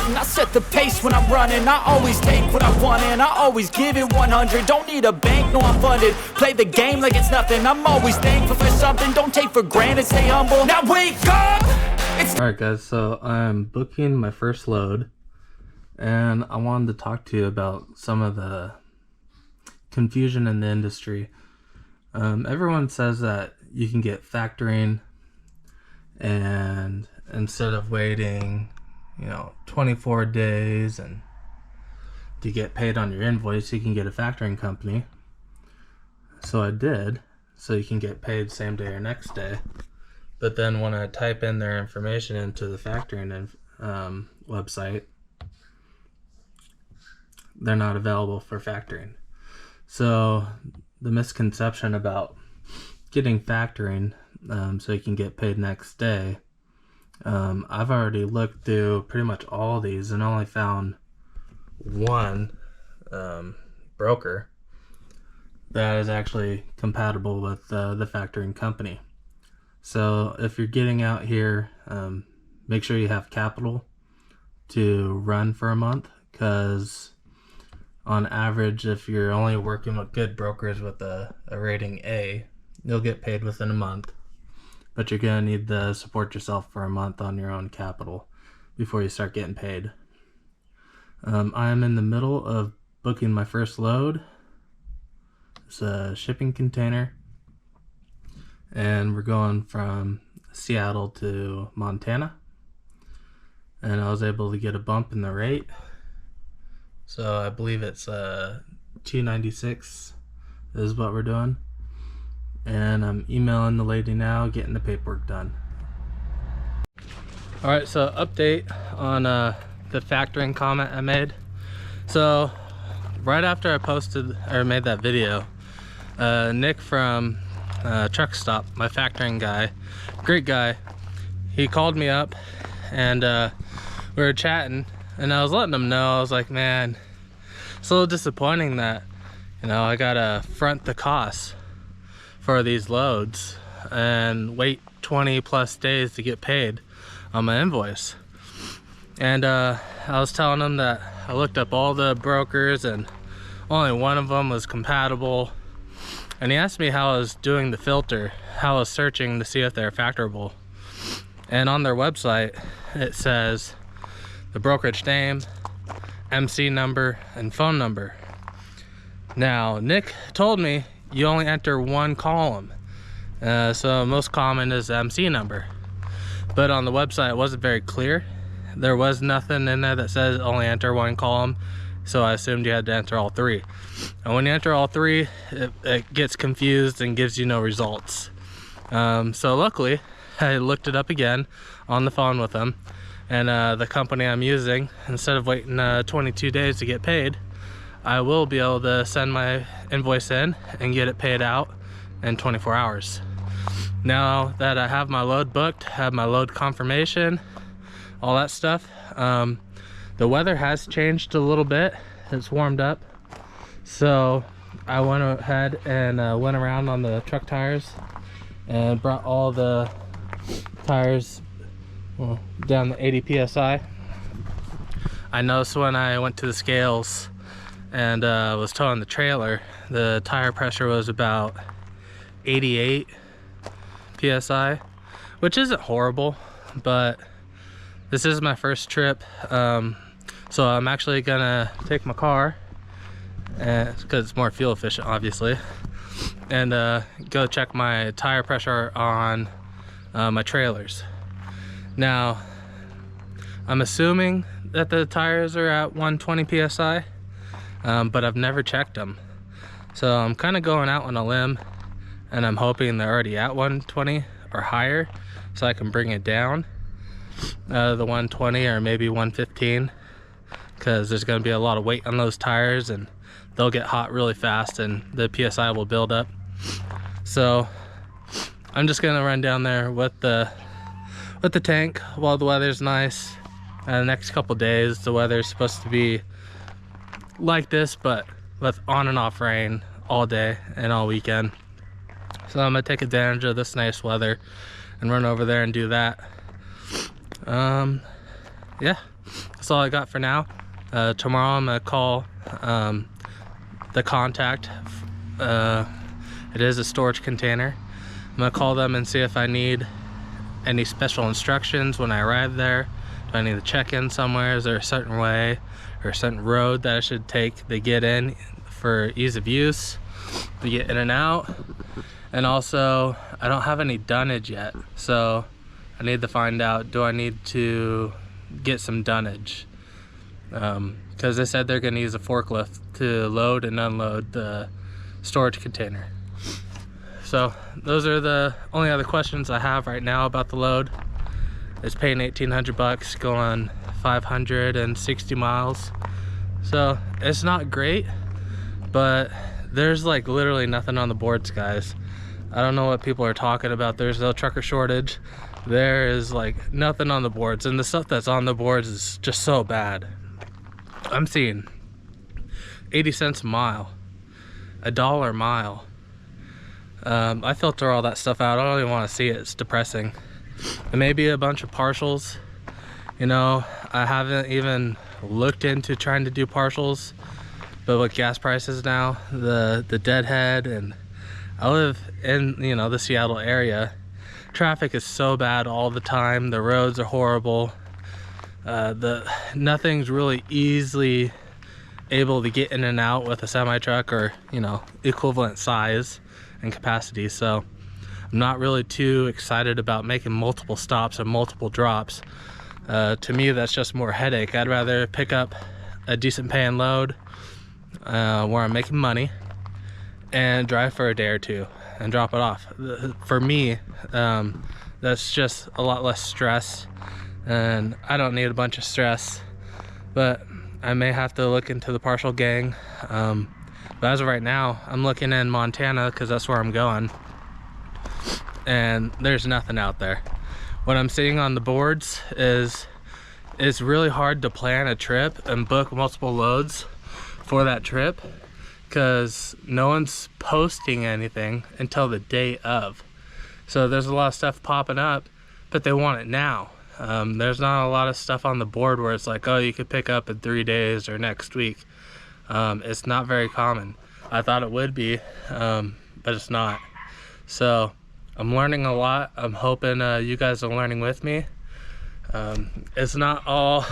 stunting. I set the pace when I'm running. I always take what I want and I always give it 100. Don't need a bank, no I'm funded. Play the game like it's nothing. I'm always thankful for something. Don't take for granted, stay humble. Now wake up! Alright guys, so I'm booking my first load and I wanted to talk to you about some of the confusion in the industry. Everyone says that you can get factoring, and instead of waiting 24 days and to get paid on your invoice, you can get a factoring company. So I did, so you can get paid same day or next day. But then when I type in their information into the factoring website, they're not available for factoring. So the misconception about getting factoring so you can get paid next day, I've already looked through pretty much all these and only found one broker that is actually compatible with the factoring company. So if you're getting out here, make sure you have capital to run for a month, because on average, if you're only working with good brokers with a rating A, you'll get paid within a month. But you're going to need to support yourself for a month on your own capital before you start getting paid. I'm in the middle of booking my first load. It's a shipping container. And we're going from Seattle to Montana. And I was able to get a bump in the rate. So I believe it's $296 is what we're doing. And I'm emailing the lady now, getting the paperwork done. Alright, so update on the factoring comment I made. So right after I posted or made that video, Nick from Truckstop, my factoring guy, great guy, he called me up and we were chatting, and I was letting him know, I was like, man, it's a little disappointing that I gotta front the costs for these loads and wait 20 plus days to get paid on my invoice. And I was telling him that I looked up all the brokers and only one of them was compatible. And he asked me how I was doing the filter, how I was searching to see if they're factorable. And on their website, it says the brokerage name, MC number, and phone number. Now, Nick told me you only enter one column. So most common is the MC number. But on the website, it wasn't very clear. There was nothing in there that says only enter one column. So I assumed you had to enter all three. And when you enter all three, it gets confused and gives you no results. So luckily, I looked it up again on the phone with them. And the company I'm using, instead of waiting 22 days to get paid, I will be able to send my invoice in and get it paid out in 24 hours. Now that I have my load booked, have my load confirmation, all that stuff, the weather has changed a little bit. It's warmed up. So I went ahead and went around on the truck tires and brought all the tires down to 80 psi. I noticed when I went to the scales and was towing the trailer, the tire pressure was about 88 psi, which isn't horrible, but this is my first trip. So I'm actually gonna take my car, because it's more fuel efficient obviously, and go check my tire pressure on my trailers. Now I'm assuming that the tires are at 120 psi, but I've never checked them, so I'm kind of going out on a limb and I'm hoping they're already at 120 or higher so I can bring it down the 120 or maybe 115, because there's going to be a lot of weight on those tires and they'll get hot really fast and the PSI will build up. So I'm just going to run down there with the tank while the weather's nice. And the next couple days the weather's supposed to be like this, but with on and off rain all day and all weekend. So I'm gonna take advantage of this nice weather and run over there and do that. Yeah, that's all I got for now. Tomorrow I'm gonna call the contact. It is a storage container. I'm gonna call them and see if I need any special instructions when I arrive there. Do I need to check in somewhere? Is there a certain way or a certain road that I should take to get in for ease of use, to get in and out? And also, I don't have any dunnage yet, so I need to find out, do I need to get some dunnage? Because they said they're gonna use a forklift to load and unload the storage container. So those are the only other questions I have right now about the load. It's paying 1,800 bucks, going 560 miles. So it's not great, but there's like literally nothing on the boards, guys. I don't know what people are talking about. There's no trucker shortage. There is like nothing on the boards, and the stuff that's on the boards is just so bad. I'm seeing 80 cents a mile, $1 a mile. I filter all that stuff out. I don't even want to see it. It's depressing. And maybe a bunch of partials. You know, I haven't even looked into trying to do partials, but with gas prices now, the deadhead, and I live in, you know, the Seattle area. Traffic is so bad all the time. The roads are horrible. Nothing's really easily able to get in and out with a semi truck or, you know, equivalent size and capacity. So I'm not really too excited about making multiple stops and multiple drops. To me, that's just more headache. I'd rather pick up a decent paying load where I'm making money and drive for a day or two and drop it off. For me, that's just a lot less stress, and I don't need a bunch of stress, but I may have to look into the partial gang. But as of right now, I'm looking in Montana because that's where I'm going, and there's nothing out there. What I'm seeing on the boards is it's really hard to plan a trip and book multiple loads for that trip because no one's posting anything until the day of. So there's a lot of stuff popping up, but they want it now. There's not a lot of stuff on the board where it's like, oh, you could pick up in 3 days or next week. It's not very common. I thought it would be, but it's not. So I'm learning a lot. I'm hoping you guys are learning with me. It's not all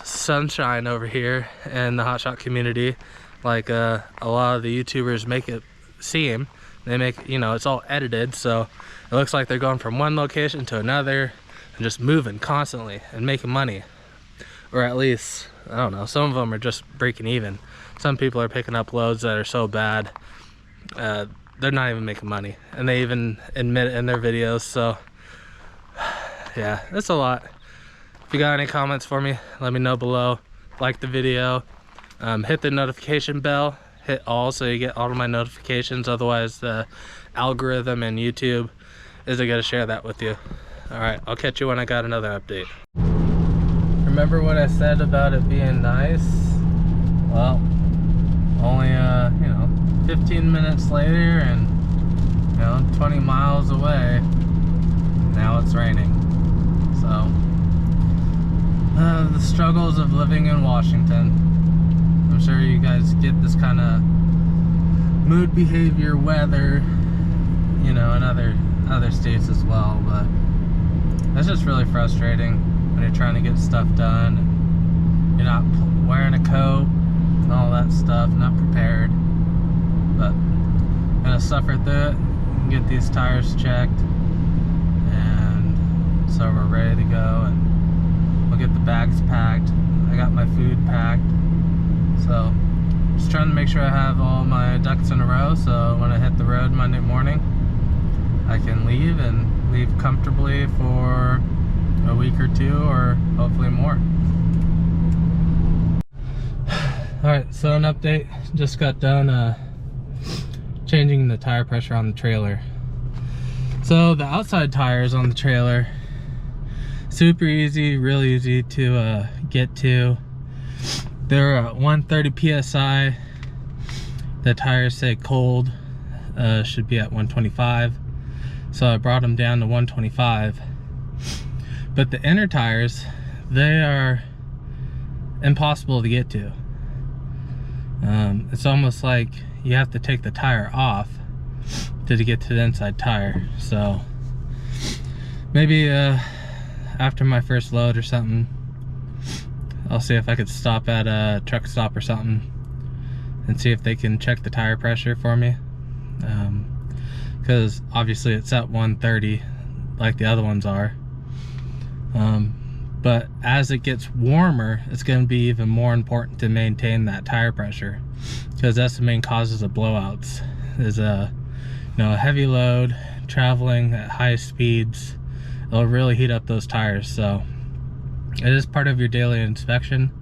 sunshine over here in the Hotshot community like a lot of the YouTubers make it seem. They make, you know, it's all edited, so it looks like they're going from one location to another and just moving constantly and making money. Or at least, I don't know, some of them are just breaking even. Some people are picking up loads that are so bad they're not even making money, and they even admit it in their videos. So yeah, that's a lot. If you got any comments for me, let me know below. Like the video, hit the notification bell, hit all so you get all of my notifications. Otherwise the algorithm and YouTube isn't going to share that with you. All right, I'll catch you when I got another update. Remember what I said about it being nice? Well, only you know, 15 minutes later and, you know, 20 miles away, now it's raining. So the struggles of living in Washington. I'm sure you guys get this kind of mood, behavior, weather, you know, in other states as well, but that's just really frustrating when you're trying to get stuff done and you're not wearing a coat and all that stuff, not prepared. But I'm gonna suffer through it and get these tires checked, and so we're ready to go, and we'll get the bags packed. I got my food packed, so just trying to make sure I have all my ducks in a row, so when I hit the road Monday morning I can leave, and leave comfortably for a week or two, or hopefully more. Alright, so an update. Just got done changing the tire pressure on the trailer. So the outside tires on the trailer, super easy, real easy to get to. They're at 130 psi. The tires say cold, should be at 125. So I brought them down to 125. But the inner tires, they are impossible to get to. It's almost like you have to take the tire off to get to the inside tire. So maybe after my first load or something, I'll see if I could stop at a truck stop or something and see if they can check the tire pressure for me, because obviously it's at 130 like the other ones are, but as it gets warmer, it's going to be even more important to maintain that tire pressure, because that's the main causes of blowouts. Is a heavy load traveling at high speeds, it'll really heat up those tires. So it is part of your daily inspection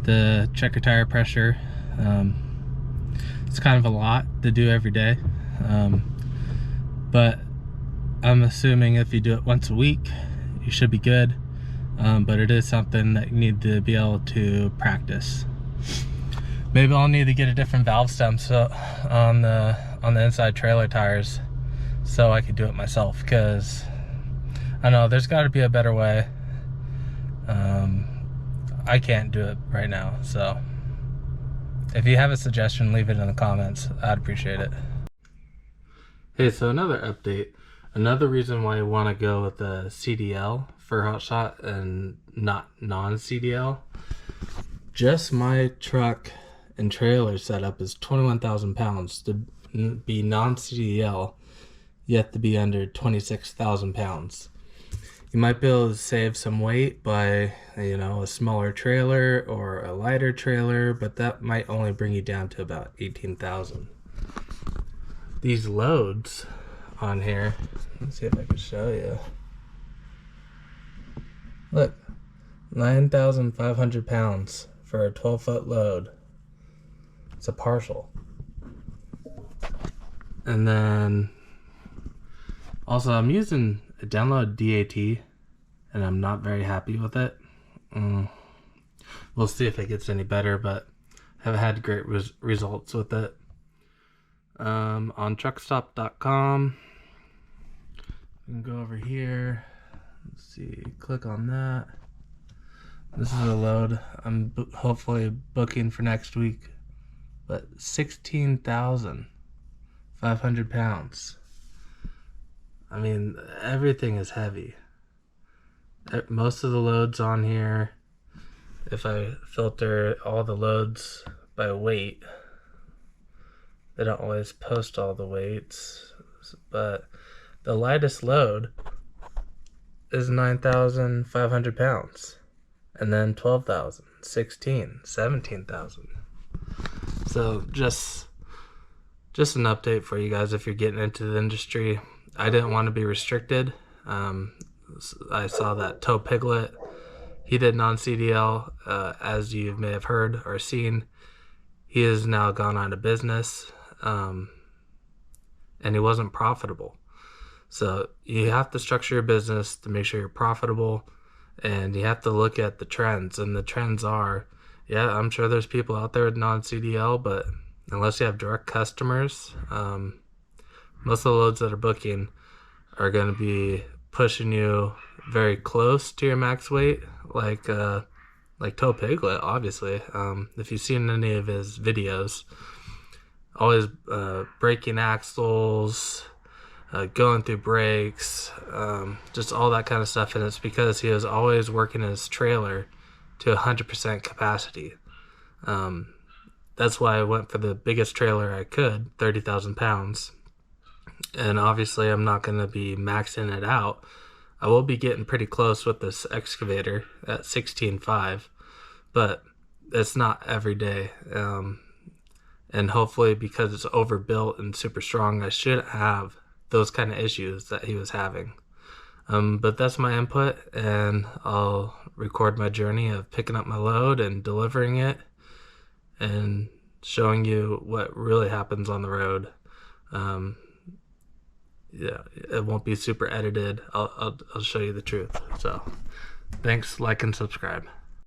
to check your tire pressure. It's kind of a lot to do every day, but I'm assuming if you do it once a week, you should be good. But it is something that you need to be able to practice. Maybe I'll need to get a different valve stem on the inside trailer tires so I could do it myself, because I know there's got to be a better way. I can't do it right now, so if you have a suggestion, leave it in the comments. I'd appreciate it. Hey, so another update. Another reason why I want to go with the CDL for Hotshot and not non-CDL. Just my truck and trailer setup is 21,000 pounds. To be non-CDL, you have to be under 26,000 pounds. You might be able to save some weight by, a smaller trailer or a lighter trailer, but that might only bring you down to about 18,000. These loads on here, let's see if I can show you. Look, 9,500 pounds for a 12-foot load. It's a partial. And then also I'm using a download DAT and I'm not very happy with it. We'll see if it gets any better, but have had great results with it. On Truckstop.com, you can go over here. Let's see, click on that. This is a load I'm hopefully booking for next week, but 16,500 pounds. I mean, everything is heavy. Most of the loads on here, if I filter all the loads by weight, they don't always post all the weights, but the lightest load is 9,500 pounds, and then 12,000, 16, 17,000. So just an update for you guys if you're getting into the industry. I didn't want to be restricted. I saw that Toe Piglet, he did non-CDL, as you may have heard or seen. He has now gone out of business, and he wasn't profitable. So you have to structure your business to make sure you're profitable, and you have to look at the trends. And the trends are, yeah, I'm sure there's people out there with non-CDL, but unless you have direct customers, most of the loads that are booking are going to be pushing you very close to your max weight, like Toe Piglet, obviously. If you've seen any of his videos, always breaking axles, going through brakes, just all that kind of stuff. And it's because he was always working his trailer to 100% capacity. That's why I went for the biggest trailer I could, 30,000 pounds. And obviously I'm not going to be maxing it out. I will be getting pretty close with this excavator at 16.5, but it's not every day. And hopefully, because it's overbuilt and super strong, I shouldn't have those kind of issues that he was having. But that's my input, and I'll record my journey of picking up my load and delivering it and showing you what really happens on the road. Yeah, it won't be super edited. I'll show you the truth. So thanks, like and subscribe.